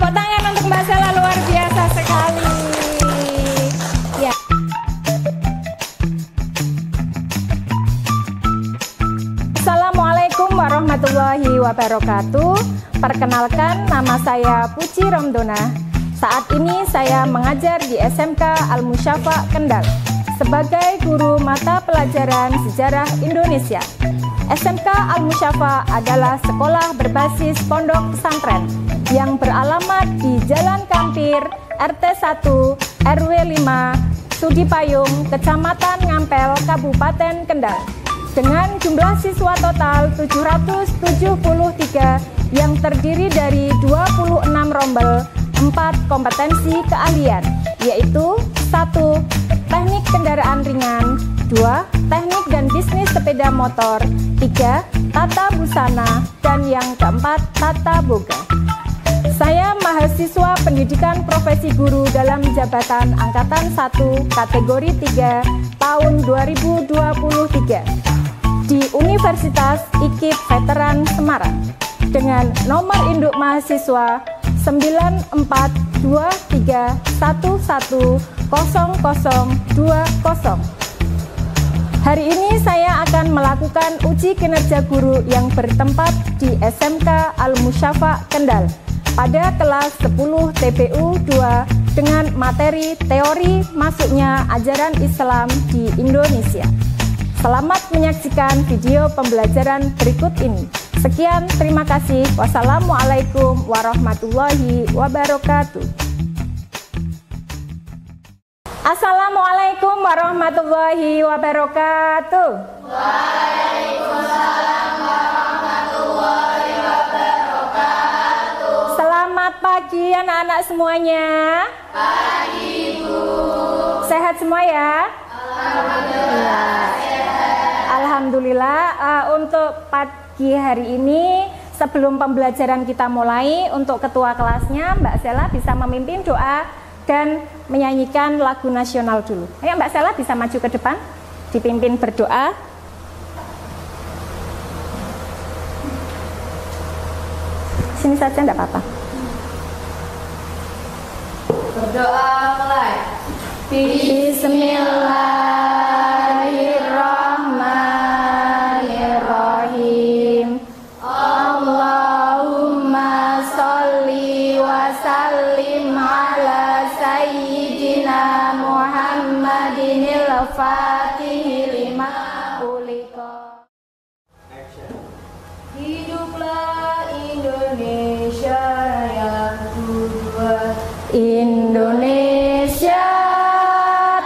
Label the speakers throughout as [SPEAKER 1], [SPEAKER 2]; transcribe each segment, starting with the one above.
[SPEAKER 1] Tepuk tangan untuk Mbak Sela, luar biasa sekali. Ya. Assalamualaikum warahmatullahi wabarakatuh. Perkenalkan, nama saya Puji Romdona. Saat ini saya mengajar di SMK Al-Musyafa Kendal sebagai guru mata pelajaran sejarah Indonesia. SMK Al-Musyafa adalah sekolah berbasis pondok pesantren yang beralamat di Jalan Kampir, RT 1, RW 5, Sudipayung, Kecamatan Ngampel, Kabupaten Kendal. Dengan jumlah siswa total 773 yang terdiri dari 26 rombel, 4 kompetensi keahlian, yaitu 1. Teknik kendaraan ringan, 2. Teknik dan bisnis sepeda motor, 3. Tata busana, dan yang keempat, tata boga. Saya mahasiswa pendidikan profesi guru dalam jabatan Angkatan 1 kategori 3 tahun 2023 di Universitas IKIP Veteran Semarang dengan nomor induk mahasiswa 9423110020. Hari ini saya akan melakukan uji kinerja guru yang bertempat di SMK Al-Musyafa Kendal pada kelas 10 TPU 2 dengan materi teori masuknya ajaran Islam di Indonesia. Selamat menyaksikan video pembelajaran berikut ini. Sekian, terima kasih. Wassalamualaikum warahmatullahi wabarakatuh. Assalamualaikum warahmatullahi wabarakatuh.
[SPEAKER 2] Waalaikumsalam warahmatullahi wabarakatuh.
[SPEAKER 1] Selamat pagi anak-anak semuanya.
[SPEAKER 2] Pagi, Bu.
[SPEAKER 1] Sehat semua ya?
[SPEAKER 2] Alhamdulillah sehat.
[SPEAKER 1] Alhamdulillah. Untuk pagi hari ini, sebelum pembelajaran kita mulai, untuk ketua kelasnya Mbak Sela bisa memimpin doa dan menyanyikan lagu nasional dulu. Ayo Mbak Sela bisa maju ke depan, dipimpin berdoa. Sini saja enggak apa-apa.
[SPEAKER 2] Berdoa mulai.
[SPEAKER 1] Bismillahirrahmanirrahim. Allahumma sholli wa sallim ala sayyidina Muhammadinil Fatihil lima uliqa. Hiduplah Indonesia yang kedua. Indonesia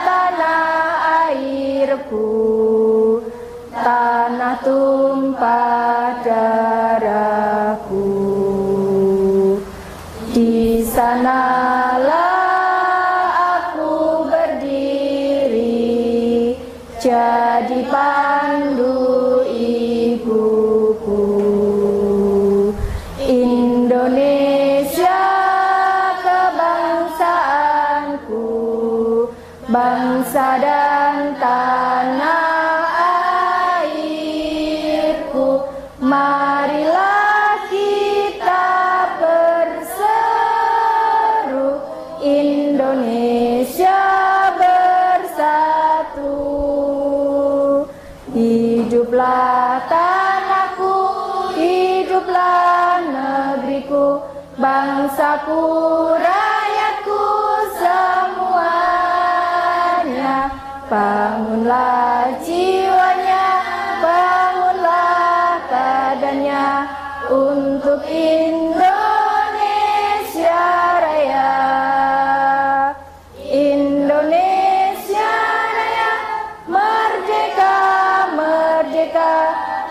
[SPEAKER 1] tanah airku, tanah tumpah darahku. Di sanalah aku berdiri, jadi pandu ibuku. Indonesia kebangsaanku, bangsa dan tanah airku. Marilah kita berseru, Indonesia bersatu. Hiduplah tanahku, hiduplah negeriku, bangsaku, rakyatku semuanya. Bangunlah jiwanya, bangunlah badannya untuk Indonesia Raya. Indonesia Raya, merdeka, merdeka,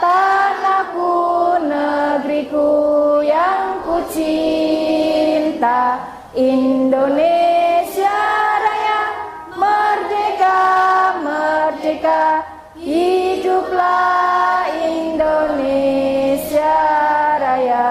[SPEAKER 1] tanahku, negeriku yang ku cinta. Indonesia Raya, merdeka, merdeka, hiduplah Indonesia Raya.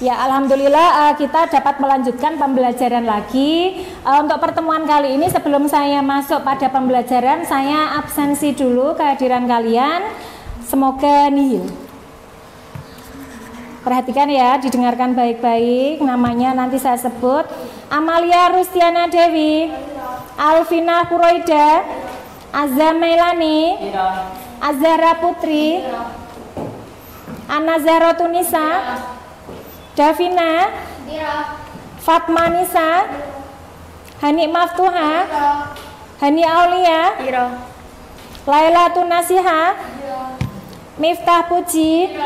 [SPEAKER 1] Ya, alhamdulillah kita dapat melanjutkan pembelajaran lagi. Untuk pertemuan kali ini sebelum saya masuk pada pembelajaran, saya absensi dulu kehadiran kalian. Semoga nihil. Perhatikan ya, didengarkan baik-baik. Namanya nanti saya sebut: Amalia Rustiana Dewi, Alvina Kuroida, Azza Melani, Azhara Putri, Ana Zahra Tunisa, Davina, Fatma Nisa, Hani Maftuha, Hani Aulia, Laila Tunasiha, Miftah Puji,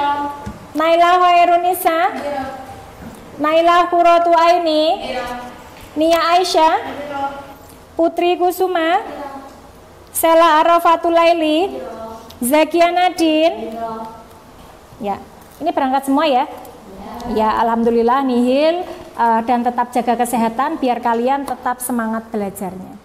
[SPEAKER 1] Naila Hoirunisa, Naila Kurotu Aini, Nia Aisyah, Putri Kusuma, Sela Arafatul Laili, Zakia Nadine. Ya, ini berangkat semua ya. Ya, alhamdulillah nihil, dan tetap jaga kesehatan biar kalian tetap semangat belajarnya.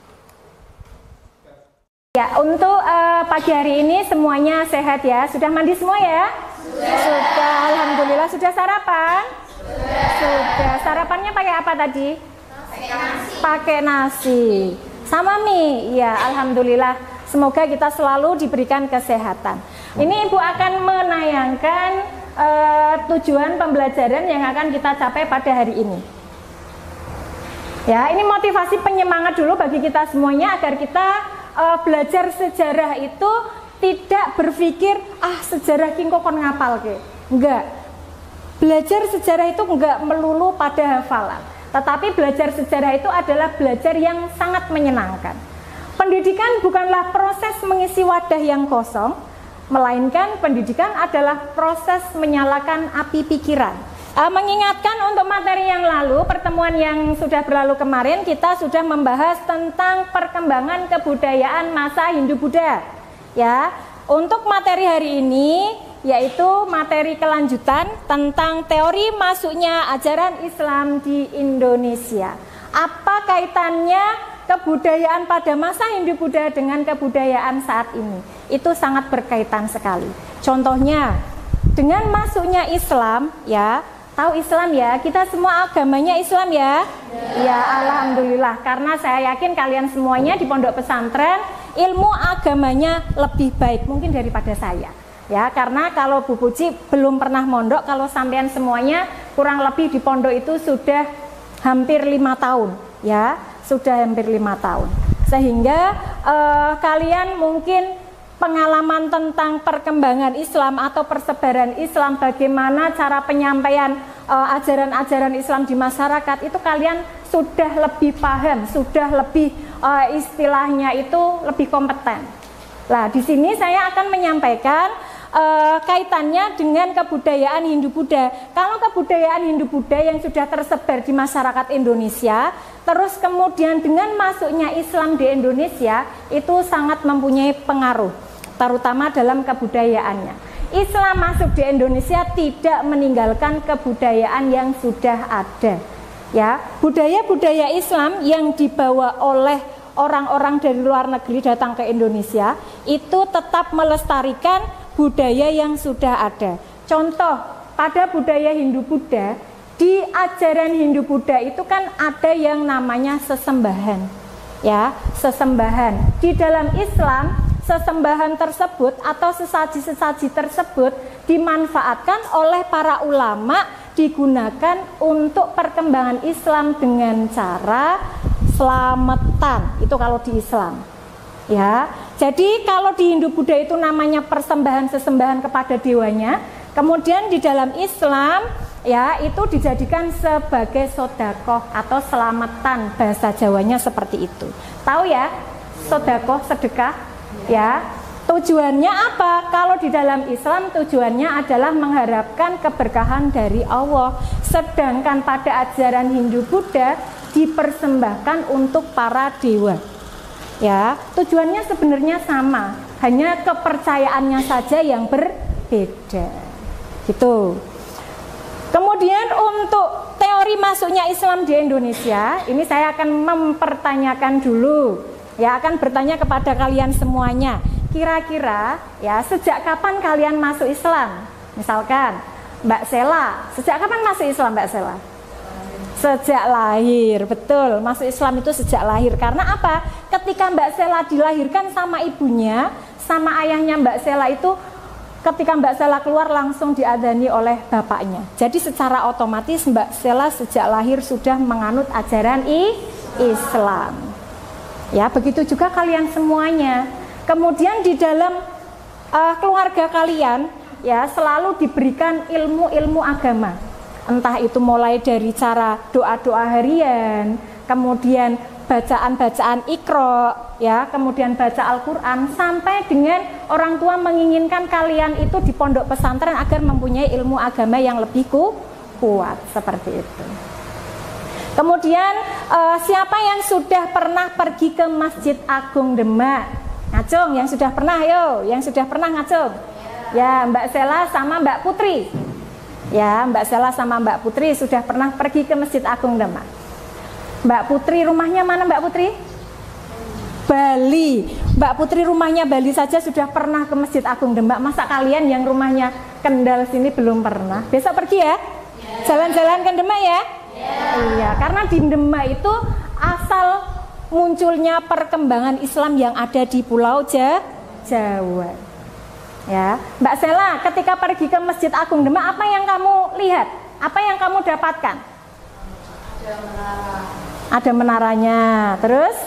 [SPEAKER 1] Ya, untuk pagi hari ini semuanya sehat ya. Sudah mandi semua ya? Sudah, alhamdulillah. Sudah sarapan? Sudah. Sarapannya pakai apa tadi? Pakai nasi. Sama mie. Ya, alhamdulillah. Semoga kita selalu diberikan kesehatan. Ini Ibu akan menayangkan tujuan pembelajaran yang akan kita capai pada hari ini. Ya, ini motivasi penyemangat dulu bagi kita semuanya agar kita belajar sejarah itu tidak berpikir sejarah kingko kon ngapal ke. Enggak. Belajar sejarah itu enggak melulu pada hafalan, tetapi belajar sejarah itu adalah belajar yang sangat menyenangkan. Pendidikan bukanlah proses mengisi wadah yang kosong, melainkan pendidikan adalah proses menyalakan api pikiran. Mengingatkan untuk materi yang lalu, pertemuan yang sudah berlalu kemarin, kita sudah membahas tentang perkembangan kebudayaan masa Hindu-Buddha. Ya, untuk materi hari ini, yaitu materi kelanjutan tentang teori masuknya ajaran Islam di Indonesia. Apa kaitannya kebudayaan pada masa Hindu-Buddha dengan kebudayaan saat ini? Itu sangat berkaitan sekali. Contohnya, dengan masuknya Islam, ya, tahu Islam ya, kita semua agamanya Islam ya? Ya, alhamdulillah. Karena saya yakin kalian semuanya di pondok pesantren ilmu agamanya lebih baik mungkin daripada saya. Ya, karena kalau Bu Puji belum pernah mondok, kalau sampean semuanya kurang lebih di pondok itu sudah hampir 5 tahun, ya, sudah hampir 5 tahun. Sehingga kalian mungkin pengalaman tentang perkembangan Islam atau persebaran Islam, bagaimana cara penyampaian ajaran-ajaran Islam di masyarakat itu kalian sudah lebih paham, sudah lebih istilahnya itu lebih kompeten. Nah, di sini saya akan menyampaikan kaitannya dengan kebudayaan Hindu-Buddha. Kalau kebudayaan Hindu-Buddha yang sudah tersebar di masyarakat Indonesia, terus kemudian dengan masuknya Islam di Indonesia, itu sangat mempunyai pengaruh, terutama dalam kebudayaannya. Islam masuk di Indonesia tidak meninggalkan kebudayaan yang sudah ada. Ya, budaya-budaya Islam yang dibawa oleh orang-orang dari luar negeri datang ke Indonesia itu tetap melestarikan budaya yang sudah ada. Contoh, pada budaya Hindu-Buddha, di ajaran Hindu-Buddha itu kan ada yang namanya sesembahan. Ya, sesembahan. Di dalam Islam, sesembahan tersebut atau sesaji-sesaji tersebut dimanfaatkan oleh para ulama, digunakan untuk perkembangan Islam dengan cara selamatan. Itu kalau di Islam. Ya, jadi kalau di Hindu-Buddha itu namanya persembahan-sesembahan kepada dewanya, kemudian di dalam Islam ya itu dijadikan sebagai sodakoh atau selamatan, bahasa Jawanya seperti itu. Tahu ya, sodakoh, sedekah, ya. Tujuannya apa? Kalau di dalam Islam tujuannya adalah mengharapkan keberkahan dari Allah, sedangkan pada ajaran Hindu-Buddha dipersembahkan untuk para dewa. Ya, tujuannya sebenarnya sama, hanya kepercayaannya saja yang berbeda. Gitu. Kemudian untuk teori masuknya Islam di Indonesia, ini saya akan mempertanyakan dulu. Ya, akan bertanya kepada kalian semuanya. Kira-kira ya sejak kapan kalian masuk Islam? Misalkan Mbak Sela, sejak kapan masuk Islam Mbak Sela? Sejak lahir, betul. Masuk Islam itu sejak lahir. Karena apa? Ketika Mbak Sela dilahirkan sama ibunya, sama ayahnya Mbak Sela itu, ketika Mbak Sela keluar langsung diadani oleh bapaknya. Jadi secara otomatis Mbak Sela sejak lahir sudah menganut ajaran Islam. Ya, begitu juga kalian semuanya. Kemudian di dalam keluarga kalian ya selalu diberikan ilmu-ilmu agama. Entah itu mulai dari cara doa-doa harian, kemudian bacaan-bacaan Iqra, ya, kemudian baca Al-Qur'an, sampai dengan orang tua menginginkan kalian itu di pondok pesantren agar mempunyai ilmu agama yang lebih kuat seperti itu. Kemudian siapa yang sudah pernah pergi ke Masjid Agung Demak? Ngacung, yang sudah pernah, yo, yang sudah pernah ngacung. Ya, Mbak Sela sama Mbak Putri. Ya, Mbak Sela sama Mbak Putri sudah pernah pergi ke Masjid Agung Demak. Mbak Putri rumahnya mana Mbak Putri? Bali. Mbak Putri rumahnya Bali saja sudah pernah ke Masjid Agung Demak. Masa kalian yang rumahnya Kendal sini belum pernah? Besok pergi ya? Jalan-jalan ke Demak ya? Iya, karena di Demak itu asal munculnya perkembangan Islam yang ada di Pulau Jawa. Ya, Mbak Sela, ketika pergi ke Masjid Agung Demak, apa yang kamu lihat? Apa yang kamu dapatkan?
[SPEAKER 2] Ada menara.
[SPEAKER 1] Ada menaranya. Terus?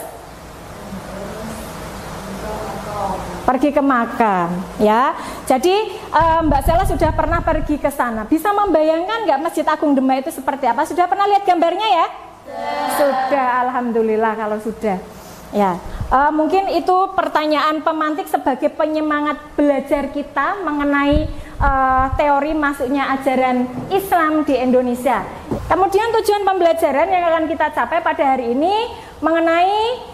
[SPEAKER 1] Pergi ke makam, ya. Jadi Mbak Sela sudah pernah pergi ke sana. Bisa membayangkan nggak Masjid Agung Demak itu seperti apa? Sudah pernah lihat gambarnya ya? Sudah, alhamdulillah kalau sudah. Ya, mungkin itu pertanyaan pemantik sebagai penyemangat belajar kita mengenai teori masuknya ajaran Islam di Indonesia. Kemudian tujuan pembelajaran yang akan kita capai pada hari ini mengenai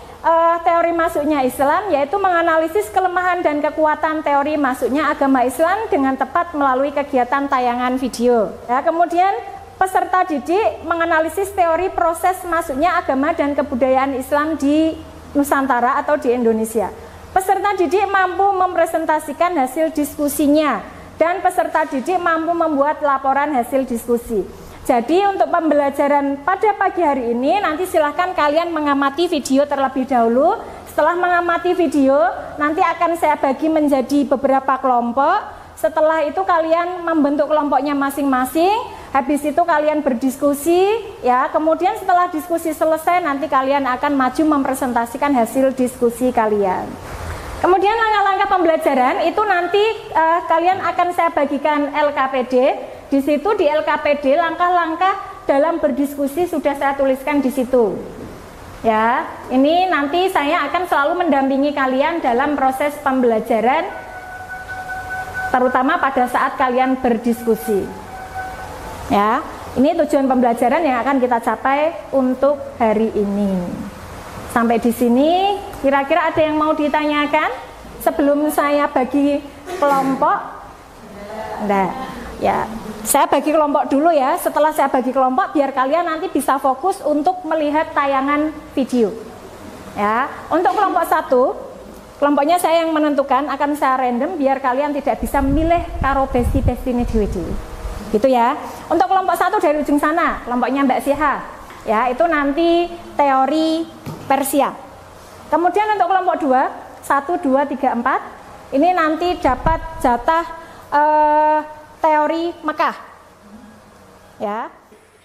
[SPEAKER 1] teori masuknya Islam, yaitu menganalisis kelemahan dan kekuatan teori masuknya agama Islam dengan tepat melalui kegiatan tayangan video. Ya, kemudian peserta didik menganalisis teori proses masuknya agama dan kebudayaan Islam di Nusantara atau di Indonesia. Peserta didik mampu mempresentasikan hasil diskusinya dan peserta didik mampu membuat laporan hasil diskusi. Jadi untuk pembelajaran pada pagi hari ini nanti silahkan kalian mengamati video terlebih dahulu. Setelah mengamati video nanti akan saya bagi menjadi beberapa kelompok. Setelah itu kalian membentuk kelompoknya masing-masing. Habis itu kalian berdiskusi ya. Kemudian setelah diskusi selesai nanti kalian akan maju mempresentasikan hasil diskusi kalian. Kemudian langkah-langkah pembelajaran itu nanti kalian akan saya bagikan LKPD. Di situ di LKPD langkah-langkah dalam berdiskusi sudah saya tuliskan di situ. Ya, ini nanti saya akan selalu mendampingi kalian dalam proses pembelajaran, terutama pada saat kalian berdiskusi. Ya, ini tujuan pembelajaran yang akan kita capai untuk hari ini. Sampai di sini, kira-kira ada yang mau ditanyakan sebelum saya bagi kelompok? Enggak. Ya, saya bagi kelompok dulu ya. Setelah saya bagi kelompok, biar kalian nanti bisa fokus untuk melihat tayangan video. Ya, untuk kelompok 1, kelompoknya saya yang menentukan, akan saya random biar kalian tidak bisa milih karo besti-besti ini dewe-dewe. Gitu ya. Untuk kelompok 1 dari ujung sana, kelompoknya Mbak Siha. Ya, itu nanti teori Persia. Kemudian untuk kelompok 2, 1, 2, 3, 4, ini nanti dapat jatah teori Mekah. Ya.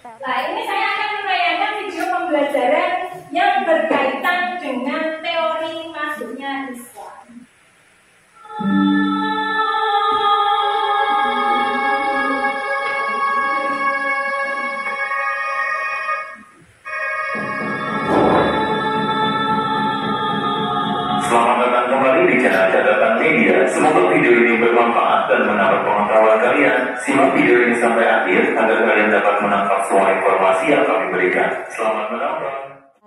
[SPEAKER 1] Nah, ini saya akan menayangkan video pembelajaran yang berkaitan dengan teori masuknya Islam.
[SPEAKER 3] Selamat datang kembali di channel Catatan Media. Semoga video ini bermanfaat dan menambah pengetahuan kalian. Simak video ini sampai akhir agar kalian dapat menangkap semua informasi yang kami berikan. Selamat menonton.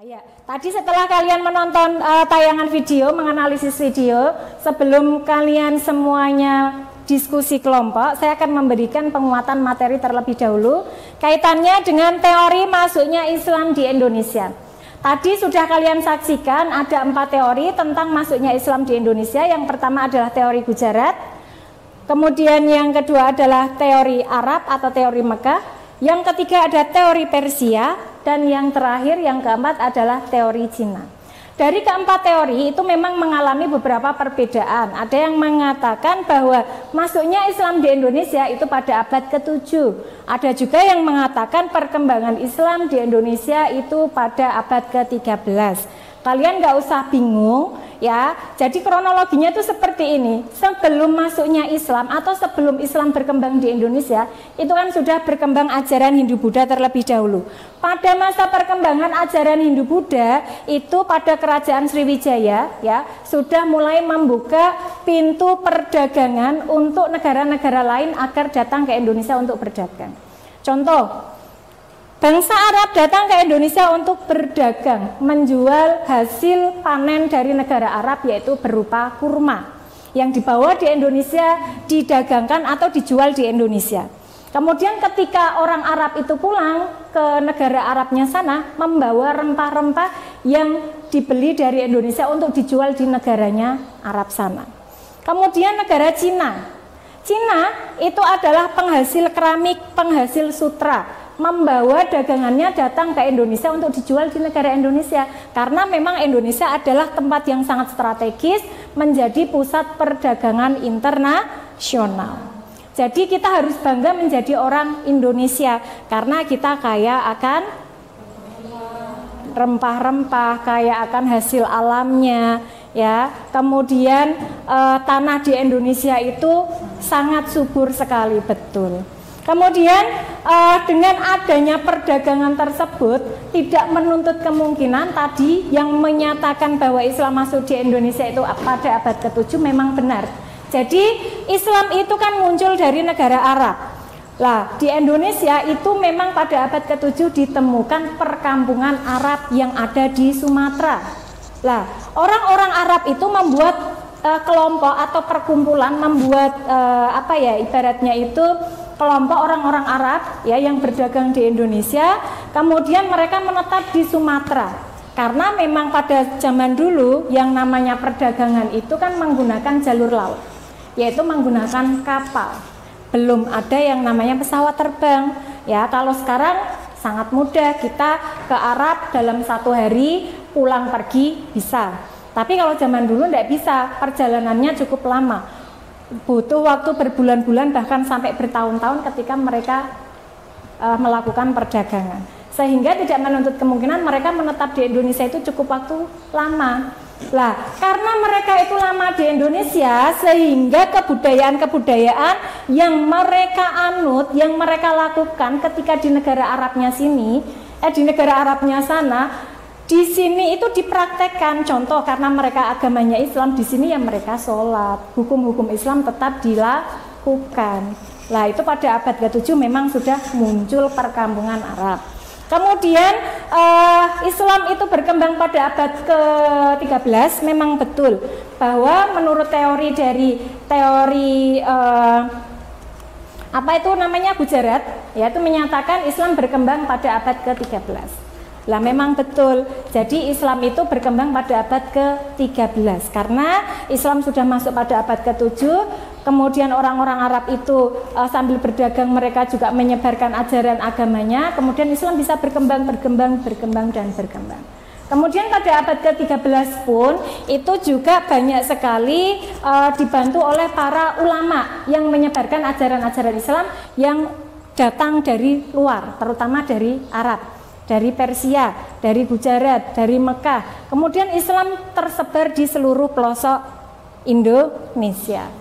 [SPEAKER 1] Ya, tadi setelah kalian menonton tayangan video, menganalisis video, sebelum kalian semuanya diskusi kelompok, saya akan memberikan penguatan materi terlebih dahulu kaitannya dengan teori masuknya Islam di Indonesia. Tadi sudah kalian saksikan ada 4 teori tentang masuknya Islam di Indonesia. Yang pertama adalah teori Gujarat, Kemudian yang kedua adalah teori Arab atau teori Mekah. Yang ketiga ada teori Persia, dan yang terakhir, yang keempat adalah teori Cina. Dari keempat teori itu memang mengalami beberapa perbedaan. Ada yang mengatakan bahwa masuknya Islam di Indonesia itu pada abad ke-7. Ada juga yang mengatakan perkembangan Islam di Indonesia itu pada abad ke-13. Kalian nggak usah bingung ya. Jadi kronologinya itu seperti ini. Sebelum masuknya Islam atau sebelum Islam berkembang di Indonesia, itu kan sudah berkembang ajaran Hindu-Buddha terlebih dahulu. Pada masa perkembangan ajaran Hindu-Buddha itu pada kerajaan Sriwijaya ya, sudah mulai membuka pintu perdagangan untuk negara-negara lain agar datang ke Indonesia untuk berdagang. Contoh, bangsa Arab datang ke Indonesia untuk berdagang, menjual hasil panen dari negara Arab, yaitu berupa kurma yang dibawa di Indonesia, didagangkan atau dijual di Indonesia. Kemudian ketika orang Arab itu pulang ke negara Arabnya sana, membawa rempah-rempah yang dibeli dari Indonesia untuk dijual di negaranya Arab sana. Kemudian negara Cina. Cina itu adalah penghasil keramik, penghasil sutra, membawa dagangannya datang ke Indonesia untuk dijual di negara Indonesia, karena memang Indonesia adalah tempat yang sangat strategis, menjadi pusat perdagangan internasional. Jadi kita harus bangga menjadi orang Indonesia karena kita kaya akan rempah-rempah, kaya akan hasil alamnya ya. Kemudian tanah di Indonesia itu sangat subur sekali, betul. Kemudian dengan adanya perdagangan tersebut tidak menuntut kemungkinan tadi yang menyatakan bahwa Islam masuk di Indonesia itu pada abad ke-7 memang benar. Jadi Islam itu kan muncul dari negara Arab. Lah, di Indonesia itu memang pada abad ke-7 ditemukan perkampungan Arab yang ada di Sumatera. Lah, orang-orang Arab itu membuat kelompok atau perkumpulan, membuat ibaratnya itu kelompok orang-orang Arab ya yang berdagang di Indonesia, kemudian mereka menetap di Sumatera. Karena memang pada zaman dulu yang namanya perdagangan itu kan menggunakan jalur laut, yaitu menggunakan kapal. Belum ada yang namanya pesawat terbang. Ya, kalau sekarang sangat mudah, kita ke Arab dalam 1 hari pulang pergi bisa. Tapi kalau zaman dulu tidak bisa, perjalanannya cukup lama. Butuh waktu berbulan-bulan bahkan sampai bertahun-tahun ketika mereka melakukan perdagangan, sehingga tidak menuntut kemungkinan mereka menetap di Indonesia itu cukup waktu lama. Lah, karena mereka itu lama di Indonesia, sehingga kebudayaan-kebudayaan yang mereka anut, yang mereka lakukan ketika di negara Arabnya sini, di negara Arabnya sana, di sini itu dipraktekkan. Contoh, karena mereka agamanya Islam, di sini ya mereka sholat, hukum-hukum Islam tetap dilakukan. Lah, itu pada abad ke-7 memang sudah muncul perkampungan Arab. Kemudian Islam itu berkembang pada abad ke-13, memang betul bahwa menurut teori dari Gujarat, yaitu menyatakan Islam berkembang pada abad ke-13. Lah, memang betul. Jadi Islam itu berkembang pada abad ke-13 karena Islam sudah masuk pada abad ke-7. Kemudian orang-orang Arab itu sambil berdagang mereka juga menyebarkan ajaran agamanya. Kemudian Islam bisa berkembang. Kemudian pada abad ke-13 pun itu juga banyak sekali dibantu oleh para ulama yang menyebarkan ajaran-ajaran Islam yang datang dari luar, terutama dari Arab, dari Persia, dari Gujarat, dari Mekah. Kemudian Islam tersebar di seluruh pelosok Indonesia.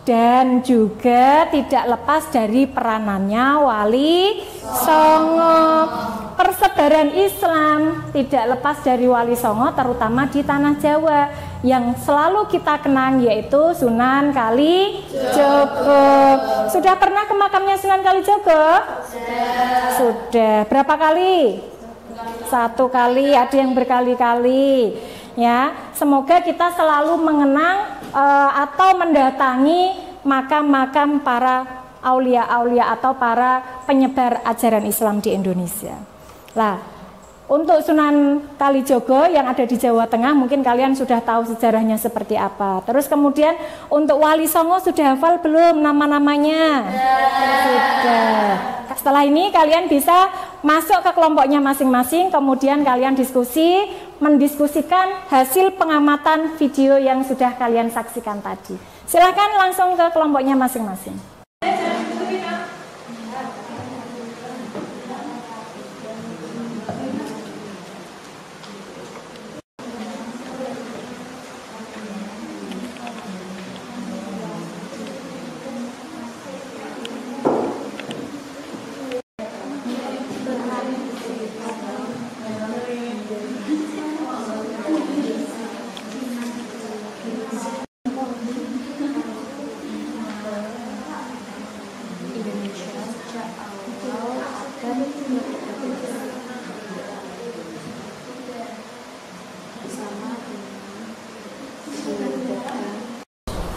[SPEAKER 1] Dan juga tidak lepas dari peranannya Wali Songo. Persebaran Islam tidak lepas dari Wali Songo, terutama di tanah Jawa. Yang selalu kita kenang yaitu Sunan Kalijogo. Sudah pernah ke makamnya Sunan Kalijogo? Sudah. Berapa kali? 1 kali, ada yang berkali-kali. Ya, semoga kita selalu mengenang atau mendatangi makam-makam para aulia-aulia atau para penyebar ajaran Islam di Indonesia. Lah, Untuk Sunan Kalijogo yang ada di Jawa Tengah mungkin kalian sudah tahu sejarahnya seperti apa. Terus kemudian untuk Wali Songo sudah hafal belum nama-namanya? Sudah. Setelah ini kalian bisa masuk ke kelompoknya masing-masing, kemudian kalian mendiskusikan hasil pengamatan video yang sudah kalian saksikan tadi. Silakan langsung ke kelompoknya masing-masing.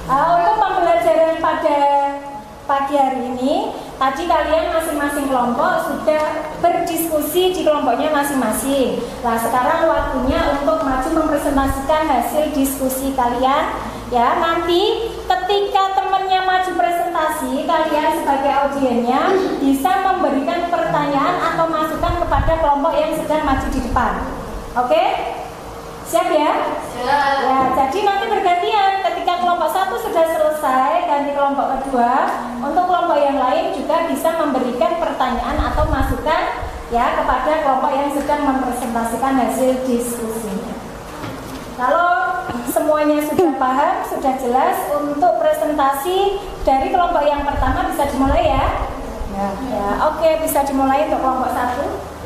[SPEAKER 1] Untuk pembelajaran pada pagi hari ini, tadi kalian masing-masing kelompok sudah berdiskusi di kelompoknya masing-masing. Nah, sekarang waktunya untuk maju mempresentasikan hasil diskusi kalian. Ya, nanti ketika temannya maju presentasi, kalian sebagai audiennya bisa memberikan pertanyaan atau masukan kepada kelompok yang sedang maju di depan. Oke? Siap ya? Siap. Ya, jadi nanti bergantian. Ketika kelompok satu sudah selesai, ganti kelompok kedua. Untuk kelompok yang lain juga bisa memberikan pertanyaan atau masukan ya kepada kelompok yang sedang mempresentasikan hasil diskusinya. Kalau semuanya sudah paham, sudah jelas, untuk presentasi dari kelompok yang pertama bisa dimulai ya? Ya, oke, bisa dimulai untuk kelompok satu.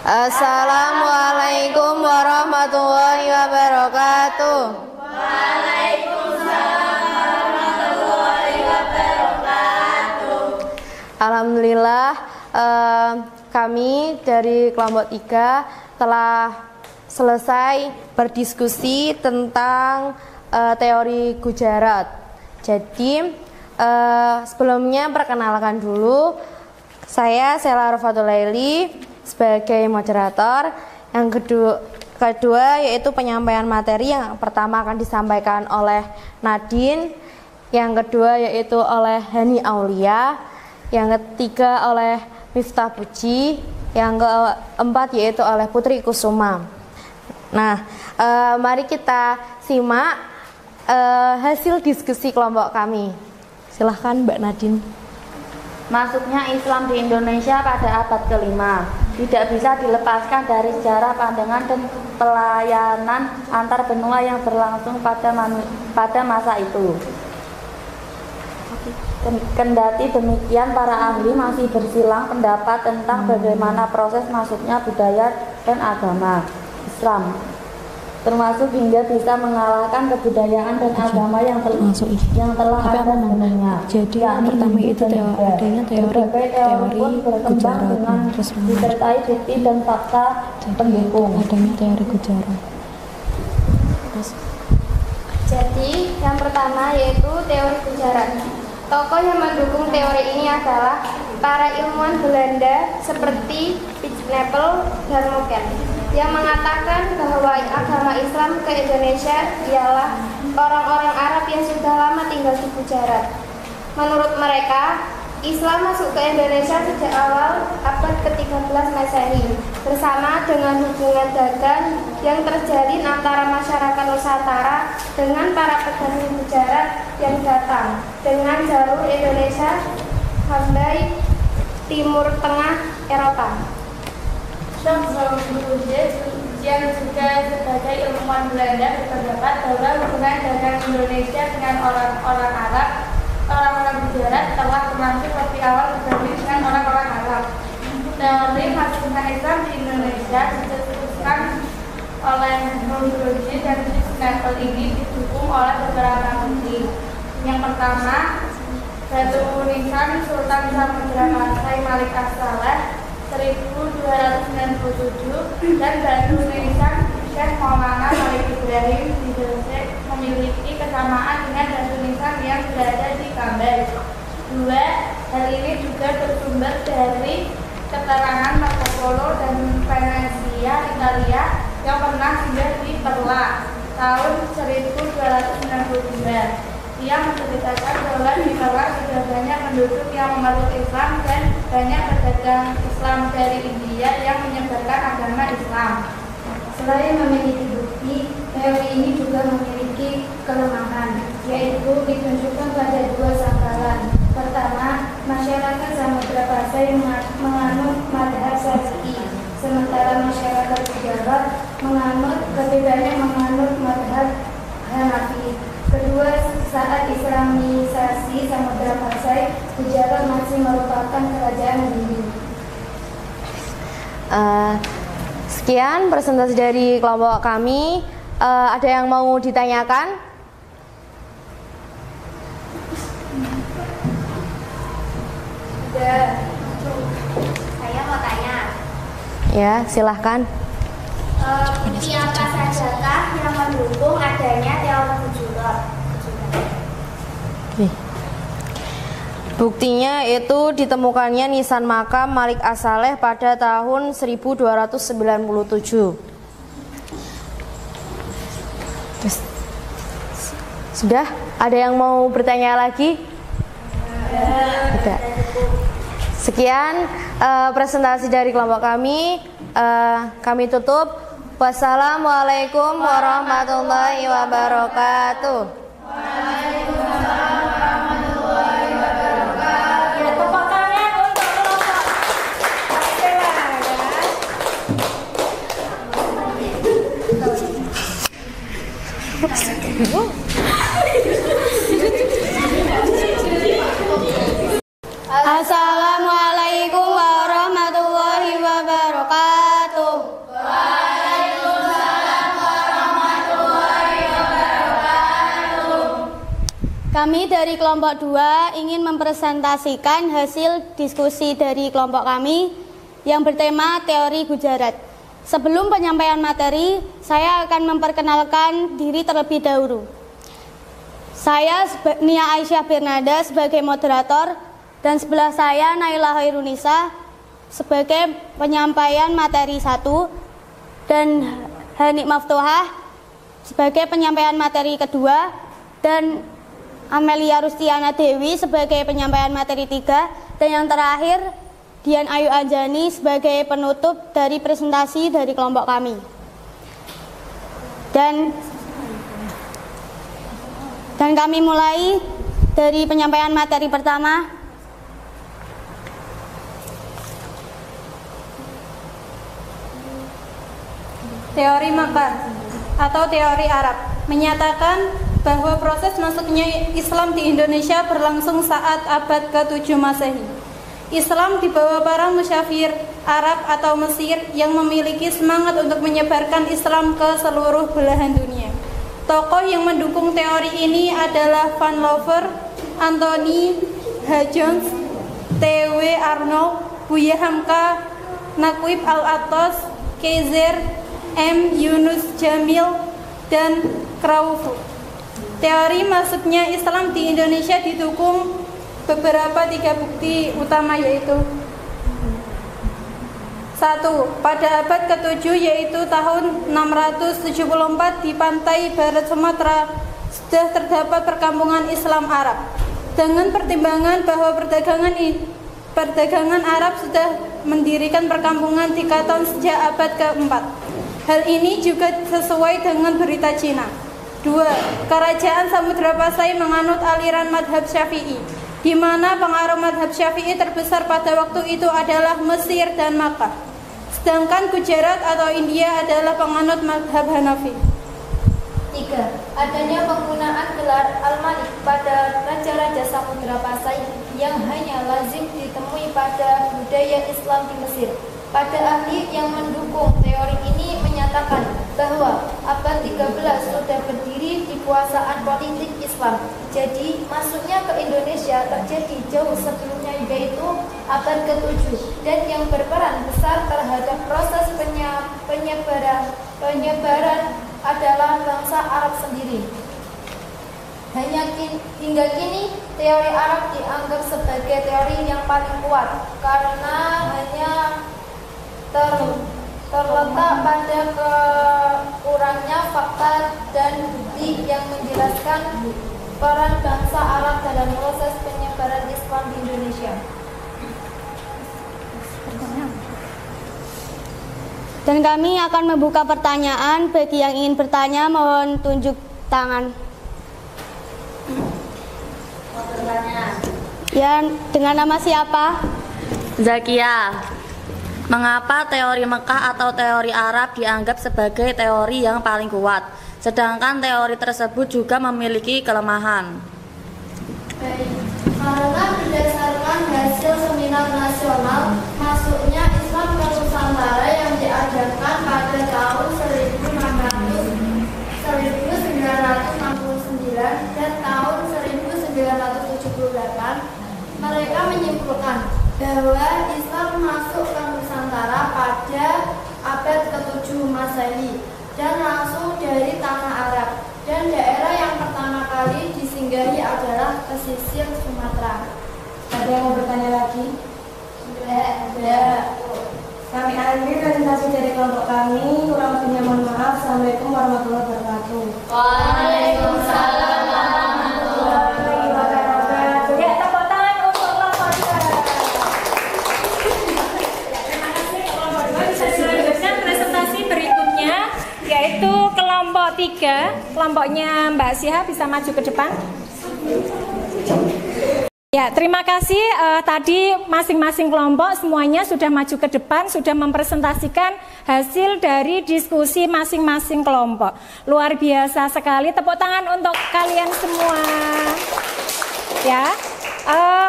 [SPEAKER 4] Assalamualaikum warahmatullahi wabarakatuh.
[SPEAKER 2] Waalaikumsalam warahmatullahi wabarakatuh.
[SPEAKER 4] Alhamdulillah, kami dari kelompok 3 telah selesai berdiskusi tentang teori Gujarat. Jadi sebelumnya perkenalkan dulu, saya Sela Rofatulaili sebagai moderator. Yang kedua yaitu penyampaian materi. Yang pertama akan disampaikan oleh Nadine, yang kedua yaitu oleh Hani Aulia, yang ketiga oleh Miftah Puji, yang keempat yaitu oleh Putri Kusuma. Nah, mari kita simak hasil diskusi kelompok kami. Silahkan Mbak Nadine.
[SPEAKER 5] Masuknya Islam di Indonesia pada abad ke-5 tidak bisa dilepaskan dari sejarah pandangan dan pelayanan antar benua yang berlangsung pada masa itu. Kendati demikian, para ahli masih bersilang pendapat tentang bagaimana proses masuknya budaya dan agama Islam, termasuk hingga bisa mengalahkan kebudayaan dan agama yang telah ada sebelumnya.
[SPEAKER 4] Jadi yang pertama itu adanya teori Gujarat, terus
[SPEAKER 5] disertai bukti dan fakta pendukung.
[SPEAKER 4] adanya teori Gujarat.
[SPEAKER 2] Jadi yang pertama yaitu teori Gujarat. Tokoh yang mendukung teori ini adalah para ilmuwan Belanda seperti Picknapple dan Moken, yang mengatakan bahwa agama Islam ke Indonesia ialah orang-orang Arab yang sudah lama tinggal di Gujarat. Menurut mereka, Islam masuk ke Indonesia sejak awal abad ke-13 Masehi bersama dengan hubungan dagang yang terjalin antara masyarakat Nusantara dengan para pedagang Gujarat yang datang dengan jalur Indonesia sampai Timur Tengah Eropa. yang juga sebagai ilmuwan Belanda berpendapat bahwa hubungan dagang Indonesia dengan orang-orang Arab, orang-orang Gujarat telah berlangsung lebih awal dibanding dengan orang-orang Arab. Teori masuknya Islam di Indonesia dicetuskan oleh Nurul dan Picknapple ini didukung oleh beberapa bukti. Yang pertama, batu nisan Sultan Samudra Pasai Malik As-Saleh 1297 dan batu nisan Syekh Maulana Malik Ibrahim di Gresik memiliki kesamaan dengan batu nisan yang berada di Kambas. Dua, hal ini juga bersumber dari keterangan Marco Polo dan Venesia, Italia yang pernah singgah di Perla tahun 1299. Ia menceritakan bahwa di Perla sudah banyak penduduk yang memeluk Islam dan banyak pedagang Islam dari India yang menyebarkan agama Islam. Selain memiliki bukti, teori ini juga memiliki kelemahan, yaitu ditunjukkan pada dua sangkalan. Pertama, masyarakat Samudra Pasai menganut mazhab Syafi'i, sementara masyarakat Gujarat lebih banyak menganut mazhab Hanafi. Kedua, saat Islamisasi Samudra Pasai, Gujarat masih merupakan kerajaan Hindu.
[SPEAKER 6] Sekian presentasi dari kelompok kami. Ada yang mau ditanyakan?
[SPEAKER 2] Saya mau tanya.
[SPEAKER 6] Ya, silahkan.
[SPEAKER 2] Bukti apa sajakah yang mendukung adanya teori Gujarat?
[SPEAKER 6] Buktinya itu ditemukannya nisan makam Malik As-Saleh pada tahun 1297. Sudah? Ada yang mau bertanya lagi? Tidak. Sekian presentasi dari kelompok kami. Kami tutup. Wassalamualaikum warahmatullahi wabarakatuh. Assalamualaikum warahmatullahi wabarakatuh. Waalaikumsalam warahmatullahi wabarakatuh. Kami dari kelompok 2 ingin mempresentasikan hasil diskusi dari kelompok kami yang bertema teori Gujarat. Sebelum penyampaian materi, saya akan memperkenalkan diri terlebih dahulu. Saya Nia Aisyah Birnada sebagai moderator dan sebelah saya Naila Hairunisa sebagai penyampaian materi 1 dan Hanik Maftuhah sebagai penyampaian materi kedua dan Amelia Rustiana Dewi sebagai penyampaian materi 3 dan yang terakhir Dian Ayu Anjani sebagai penutup dari presentasi dari kelompok kami. Dan kami mulai dari penyampaian materi pertama.
[SPEAKER 7] Teori Makkah atau teori Arab menyatakan bahwa proses masuknya Islam di Indonesia berlangsung saat abad ke-7 Masehi. Islam dibawa para musyafir Arab atau Mesir yang memiliki semangat untuk menyebarkan Islam ke seluruh belahan dunia. Tokoh yang mendukung teori ini adalah Van Lover, Anthony H. Jones, T.W. Arnold, Buya Hamka, Naquib Al-Attas, Kaiser, M. Yunus Jamil, dan Crawford. Teori masuknya Islam di Indonesia didukung beberapa 3 bukti utama, yaitu 1. Pada abad ke-7 yaitu tahun 674 di pantai barat Sumatera sudah terdapat perkampungan Islam Arab. Dengan pertimbangan bahwa perdagangan Arab sudah mendirikan perkampungan di Katon sejak abad ke-4. Hal ini juga sesuai dengan berita Cina. 2. Kerajaan Samudra Pasai menganut aliran madhab Syafi'i, di mana pengaruh madhab Syafi'i terbesar pada waktu itu adalah Mesir dan Makkah. Sedangkan Gujarat atau India adalah penganut madhab Hanafi.
[SPEAKER 2] 3. Adanya penggunaan gelar Al-Malik pada raja-raja Samudra Pasai yang hanya lazim ditemui pada budaya Islam di Mesir. Pada ahli yang mendukung teori ini menyatakan bahwa abad 13 sudah berdiri di kuasaan politik Islam. Jadi masuknya ke Indonesia terjadi jauh sebelumnya, yaitu abad ke-7, dan yang berperan besar terhadap proses penyebaran adalah bangsa Arab sendiri. Hingga kini teori Arab dianggap sebagai teori yang paling kuat karena hanya terletak pada kurangnya fakta dan bukti yang menjelaskan peran bangsa Arab dalam proses penyebaran Islam di Indonesia.
[SPEAKER 6] Dan kami akan membuka pertanyaan. Bagi yang ingin bertanya, mohon tunjuk tangan. Ya, dengan nama siapa?
[SPEAKER 5] Zakia. Mengapa teori Mekah atau teori Arab dianggap sebagai teori yang paling kuat, sedangkan teori tersebut juga memiliki kelemahan?
[SPEAKER 2] Baik, karena berdasarkan hasil seminar nasional masuknya Islam ke Nusantara yang diadakan pada tahun 1969 dan tahun 1978, mereka menyimpulkan bahwa Islam masuk ke Nusantara pada abad ke-7 Masehi dan langsung dari tanah Arab, dan daerah yang pertama kali disinggahi adalah pesisir Sumatera.
[SPEAKER 1] Ada yang mau bertanya lagi?
[SPEAKER 2] Ada.
[SPEAKER 1] Kami akhiri presentasi dari kelompok kami. Kurang lebihnya mohon maaf. Assalamualaikum warahmatullahi wabarakatuh.
[SPEAKER 2] Waalaikumsalam warahmatullahi wabarakatuh.
[SPEAKER 1] Ya, tepuk tangan untuk kelompok 2. Terima kasih kelompok 2. Bisa dilanjutkan presentasi berikutnya, yaitu kelompok 3. Kelompoknya Mbak Siha bisa maju ke depan. Ya, terima kasih. Tadi masing-masing kelompok semuanya sudah maju ke depan, sudah mempresentasikan hasil dari diskusi masing-masing kelompok. Luar biasa sekali. Tepuk tangan untuk kalian semua. Ya,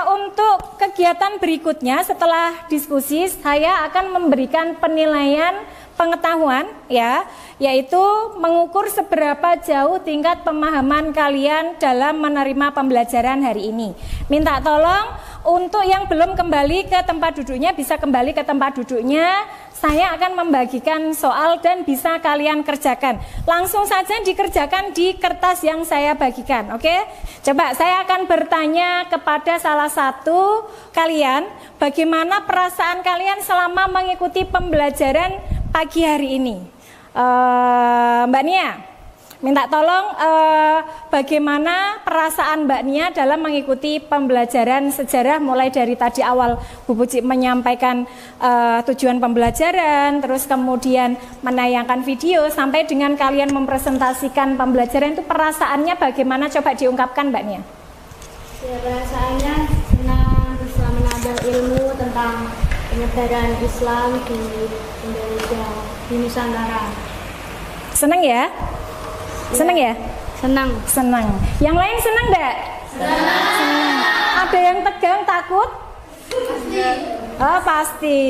[SPEAKER 1] untuk kegiatan berikutnya setelah diskusi, saya akan memberikan penilaian pengetahuan, ya, yaitu mengukur seberapa jauh tingkat pemahaman kalian dalam menerima pembelajaran hari ini. Minta tolong untuk yang belum kembali ke tempat duduknya bisa kembali ke tempat duduknya. Saya akan membagikan soal dan bisa kalian kerjakan. Langsung saja dikerjakan di kertas yang saya bagikan, oke? Coba saya akan bertanya kepada salah satu kalian, bagaimana perasaan kalian selama mengikuti pembelajaran pagi hari ini? Mbak Nia, minta tolong bagaimana perasaan Mbak Nia dalam mengikuti pembelajaran sejarah mulai dari tadi awal Bu Puji menyampaikan tujuan pembelajaran, terus kemudian menayangkan video sampai dengan kalian mempresentasikan pembelajaran, itu perasaannya bagaimana? Coba diungkapkan Mbak Nia.
[SPEAKER 2] Ya, perasaannya senang bisa menambah ilmu tentang penyebaran Islam di Indonesia, di Nusantara.
[SPEAKER 1] Senang ya? Senang ya?
[SPEAKER 6] Senang.
[SPEAKER 1] Senang. Yang lain senang enggak? Senang. Ada yang tegang, takut?
[SPEAKER 2] Pasti.
[SPEAKER 1] Oh, pasti.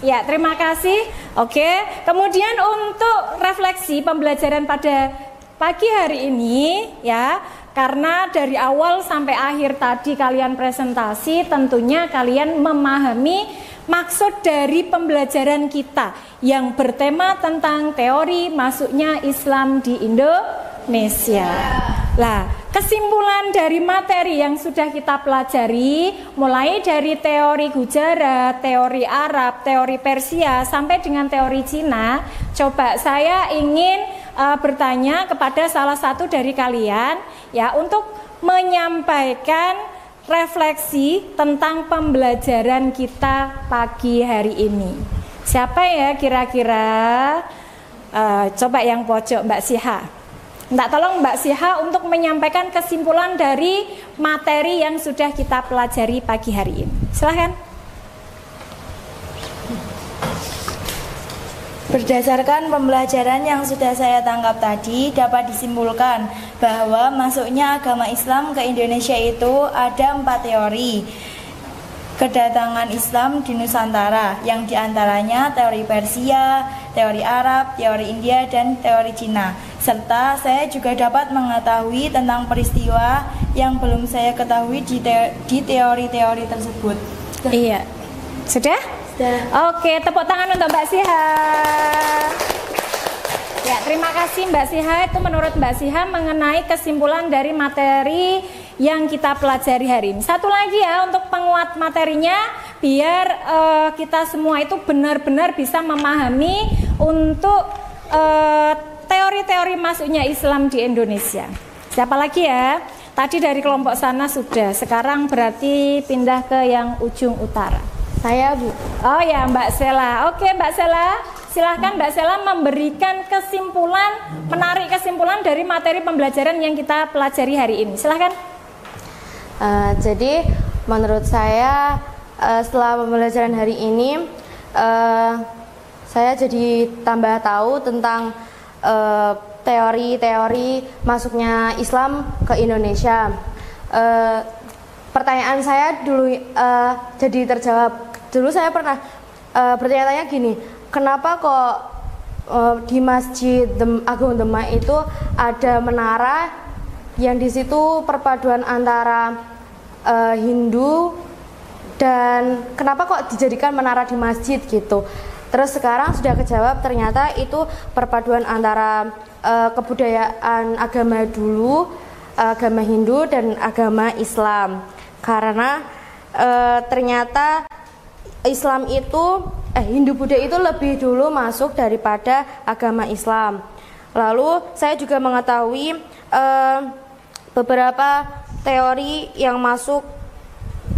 [SPEAKER 1] Ya, terima kasih. Oke, kemudian untuk refleksi pembelajaran pada pagi hari ini, ya, karena dari awal sampai akhir tadi kalian presentasi, tentunya kalian memahami maksud dari pembelajaran kita yang bertema tentang teori masuknya Islam di Indonesia. Lah, kesimpulan dari materi yang sudah kita pelajari, mulai dari teori Gujarat, teori Arab, teori Persia, sampai dengan teori Cina, coba saya ingin bertanya kepada salah satu dari kalian, ya, untuk menyampaikan refleksi tentang pembelajaran kita pagi hari ini. Siapa ya kira-kira? Coba yang pojok, Mbak Siha. Minta tolong Mbak Siha untuk menyampaikan kesimpulan dari materi yang sudah kita pelajari pagi hari ini. Silahkan.
[SPEAKER 8] Berdasarkan pembelajaran yang sudah saya tangkap tadi, dapat disimpulkan bahwa masuknya agama Islam ke Indonesia itu ada 4 teori kedatangan Islam di Nusantara, yang diantaranya teori Persia, teori Arab, teori India, dan teori Cina. Serta saya juga dapat mengetahui tentang peristiwa yang belum saya ketahui di teori-teori tersebut.
[SPEAKER 1] Iya. Sudah? Oke, tepuk tangan untuk Mbak Siha. Ya, terima kasih Mbak Siha. Itu menurut Mbak Siha mengenai kesimpulan dari materi yang kita pelajari hari ini. Satu lagi ya untuk penguat materinya, biar kita semua itu benar-benar bisa memahami untuk teori-teori masuknya Islam di Indonesia. Siapa lagi ya? Tadi dari kelompok sana sudah, sekarang berarti pindah ke yang ujung utara.
[SPEAKER 2] Saya, Bu.
[SPEAKER 1] Oh ya, Mbak Sela. Oke, Mbak Sela, silahkan Mbak Sela memberikan kesimpulan, menarik kesimpulan dari materi pembelajaran yang kita pelajari hari ini. Silahkan.
[SPEAKER 2] Jadi menurut saya setelah pembelajaran hari ini saya jadi tambah tahu tentang teori-teori masuknya Islam ke Indonesia. Pertanyaan saya dulu jadi terjawab. Dulu saya pernah bertanya-tanya gini, kenapa kok di Masjid Agung Demak itu ada menara yang di situ perpaduan antara Hindu dan kenapa kok dijadikan menara di masjid gitu. Terus sekarang sudah kejawab, ternyata itu perpaduan antara kebudayaan agama dulu, agama Hindu dan agama Islam. Karena ternyata Islam itu Hindu Buddha itu lebih dulu masuk daripada agama Islam. Lalu saya juga mengetahui beberapa teori yang masuk,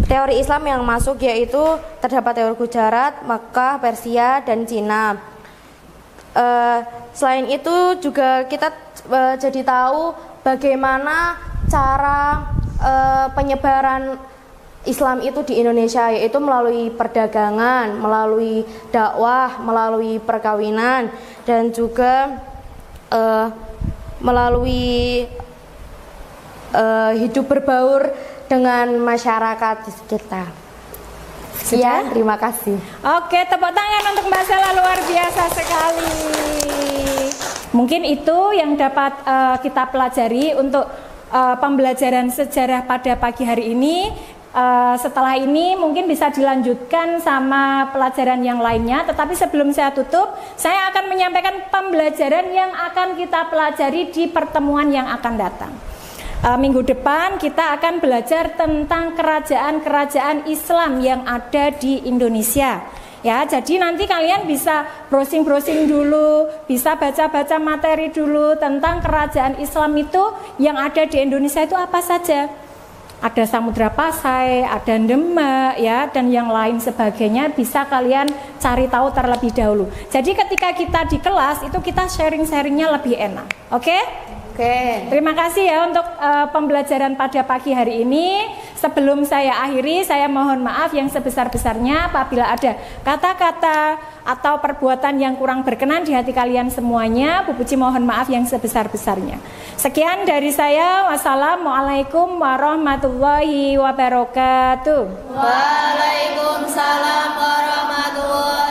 [SPEAKER 2] teori Islam yang masuk, yaitu terdapat teori Gujarat, Makkah, Persia, dan Cina. Selain itu juga kita jadi tahu bagaimana cara penyebaran Islam itu di Indonesia, yaitu melalui perdagangan, melalui dakwah, melalui perkawinan, dan juga melalui hidup berbaur dengan masyarakat di sekitar. Sekian, terima kasih.
[SPEAKER 1] Oke, tepuk tangan untuk Mbak Sela, luar biasa sekali. Mungkin itu yang dapat kita pelajari untuk pembelajaran sejarah pada pagi hari ini. Setelah ini mungkin bisa dilanjutkan sama pelajaran yang lainnya. Tetapi sebelum saya tutup, saya akan menyampaikan pembelajaran yang akan kita pelajari di pertemuan yang akan datang. Minggu depan kita akan belajar tentang kerajaan-kerajaan Islam yang ada di Indonesia. Ya, jadi nanti kalian bisa browsing-browsing dulu, bisa baca-baca materi dulu tentang kerajaan Islam itu yang ada di Indonesia itu apa saja. Ada Samudra Pasai, ada Demak, ya, dan yang lain sebagainya bisa kalian cari tahu terlebih dahulu. Jadi ketika kita di kelas itu kita sharing-sharingnya lebih enak. Oke? Oke. Terima kasih ya untuk pembelajaran pada pagi hari ini. Sebelum saya akhiri, saya mohon maaf yang sebesar-besarnya apabila ada kata-kata atau perbuatan yang kurang berkenan di hati kalian semuanya. Bu Puji mohon maaf yang sebesar-besarnya. Sekian dari saya. Wassalamualaikum warahmatullahi wabarakatuh.
[SPEAKER 6] Waalaikumsalam warahmatullahi